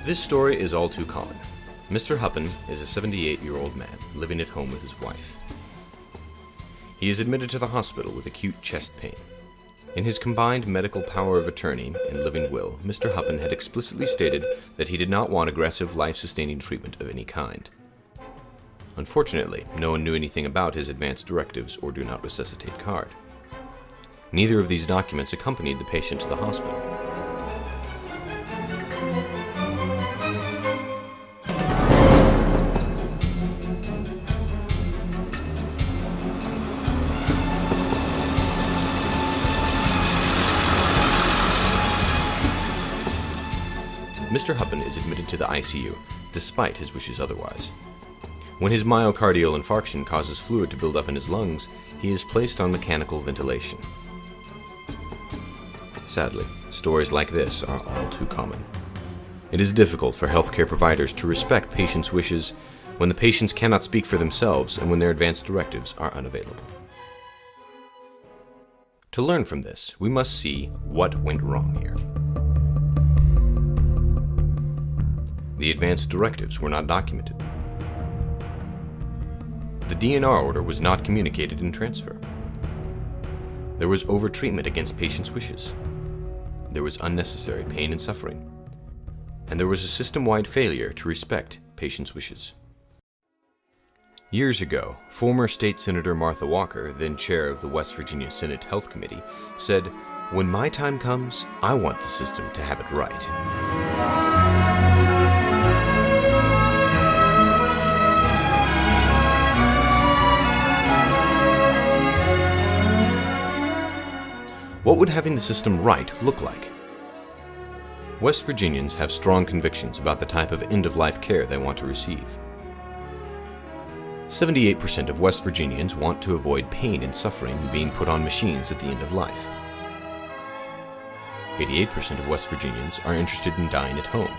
This story is all too common. Mr. Huppen is a 78-year-old man living at home with his wife. He is admitted to the hospital with acute chest pain. In his combined medical power of attorney and living will, Mr. Huppen had explicitly stated that he did not want aggressive life-sustaining treatment of any kind. Unfortunately, no one knew anything about his advance directives or do not resuscitate card. Neither of these documents accompanied the patient to the hospital. Mr. Huppen is admitted to the ICU, despite his wishes otherwise. When his myocardial infarction causes fluid to build up in his lungs, he is placed on mechanical ventilation. Sadly, stories like this are all too common. It is difficult for healthcare providers to respect patients' wishes when the patients cannot speak for themselves and when their advance directives are unavailable. To learn from this, we must see what went wrong here. The advance directives were not documented. The DNR order was not communicated in transfer. There was overtreatment against patients' wishes. There was unnecessary pain and suffering. And there was a system-wide failure to respect patients' wishes. Years ago, former State Senator Martha Walker, then chair of the West Virginia Senate Health Committee, said, "When my time comes, I want the system to have it right." What would having the system right look like? West Virginians have strong convictions about the type of end-of-life care they want to receive. 78% of West Virginians want to avoid pain and suffering being put on machines at the end of life. 88% of West Virginians are interested in dying at home.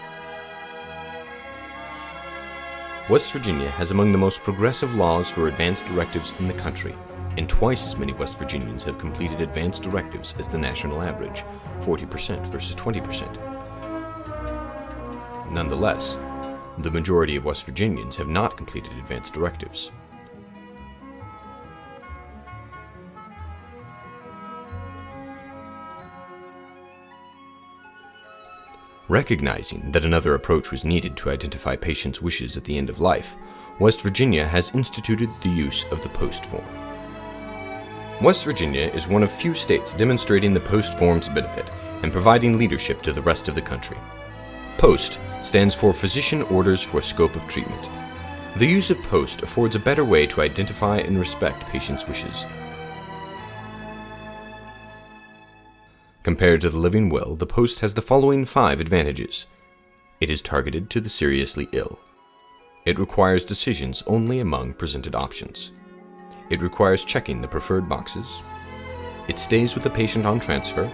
West Virginia has among the most progressive laws for advance directives in the country, and twice as many West Virginians have completed advance directives as the national average, 40% versus 20%. Nonetheless, the majority of West Virginians have not completed advance directives. Recognizing that another approach was needed to identify patients' wishes at the end of life, West Virginia has instituted the use of the post form. West Virginia is one of few states demonstrating the post form's benefit and providing leadership to the rest of the country. POST stands for Physician Orders for Scope of Treatment. The use of POST affords a better way to identify and respect patients' wishes. Compared to the living will, the POST has the following 5 advantages. It is targeted to the seriously ill. It requires decisions only among presented options. It requires checking the preferred boxes. It stays with the patient on transfer.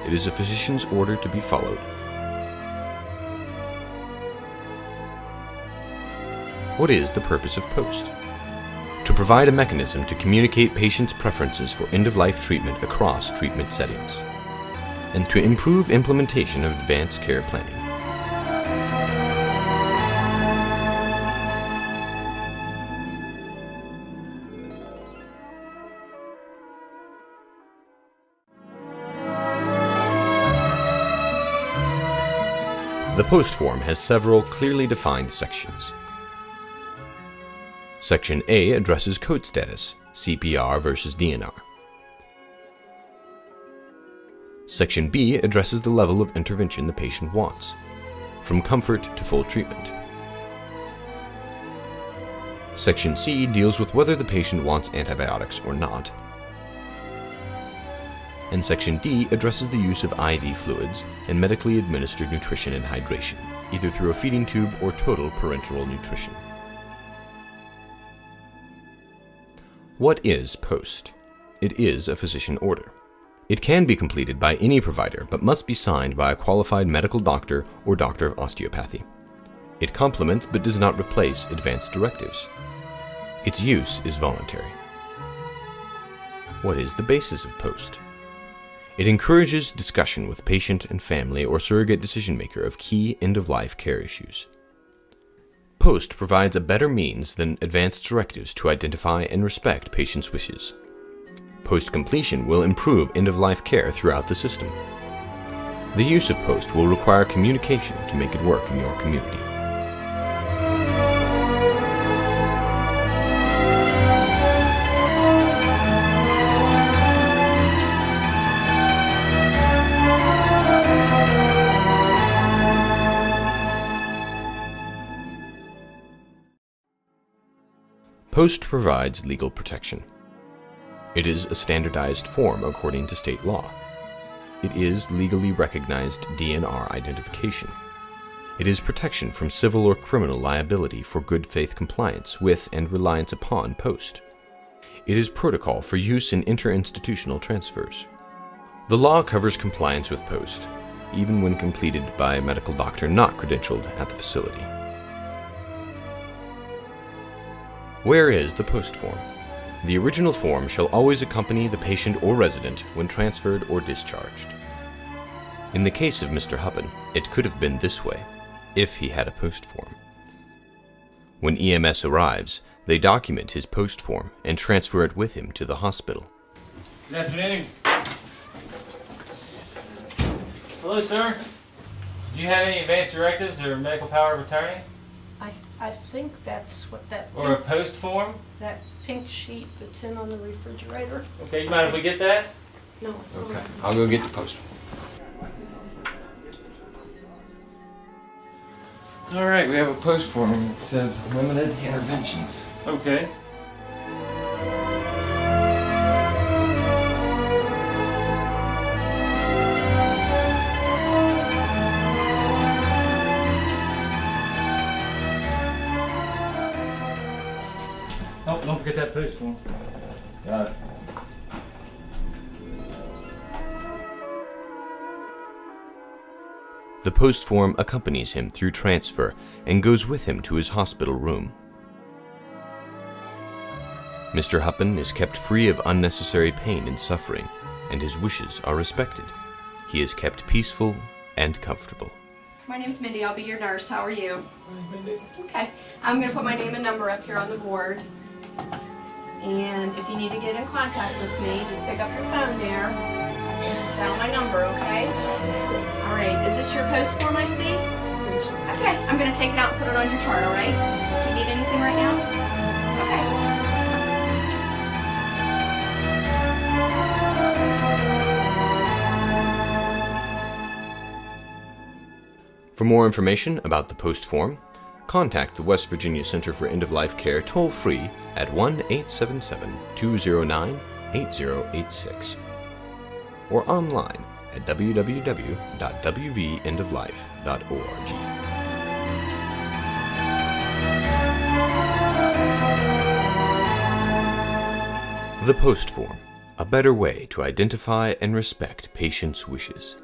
It is a physician's order to be followed. What is the purpose of POST? To provide a mechanism to communicate patients' preferences for end-of-life treatment across treatment settings, and to improve implementation of advanced care planning. The POST form has several clearly defined sections. Section A addresses code status, CPR versus DNR. Section B addresses the level of intervention the patient wants, from comfort to full treatment. Section C deals with whether the patient wants antibiotics or not. And Section D addresses the use of IV fluids and medically administered nutrition and hydration, either through a feeding tube or total parenteral nutrition. What is POST? It is a physician order. It can be completed by any provider, but must be signed by a qualified medical doctor or doctor of osteopathy. It complements but does not replace advance directives. Its use is voluntary. What is the basis of POST? It encourages discussion with patient and family or surrogate decision-maker of key end-of-life care issues. Post provides a better means than advanced directives to identify and respect patients' wishes. Post-completion will improve end-of-life care throughout the system. The use of Post will require communication to make it work in your community. Post provides legal protection. It is a standardized form according to state law. It is legally recognized DNR identification. It is protection from civil or criminal liability for good faith compliance with and reliance upon Post. It is protocol for use in interinstitutional transfers. The law covers compliance with Post, even when completed by a medical doctor not credentialed at the facility. Where is the Post form? The original form shall always accompany the patient or resident when transferred or discharged. In the case of Mr. Huppen, it could have been this way, if he had a Post form. When EMS arrives, they document his Post form and transfer it with him to the hospital. Good afternoon. Hello, sir. Do you have any advanced directives or medical power of attorney? I think that's what that Or a Post form? that pink sheet that's in on the refrigerator. Okay, you mind if we get that? No. Okay, I'll go get the Post. All right, we have a Post form that says limited interventions. Okay. Oh, don't forget that Post form. Got it. The Post form accompanies him through transfer and goes with him to his hospital room. Mr. Huppen is kept free of unnecessary pain and suffering, and his wishes are respected. He is kept peaceful and comfortable. My name's Mindy. I'll be your nurse. How are you? Okay. I'm going to put my name and number up here on the board. And if you need to get in contact with me, just pick up your phone there and just dial my number, okay? All right. Is this your Post form I see? Okay. I'm going to take it out and put it on your chart, all right? Do you need anything right now? Okay. For more information about the Post form, contact the West Virginia Center for End-of-Life Care toll-free at 1-877-209-8086 or online at www.wvendoflife.org. The Post form, a better way to identify and respect patients' wishes.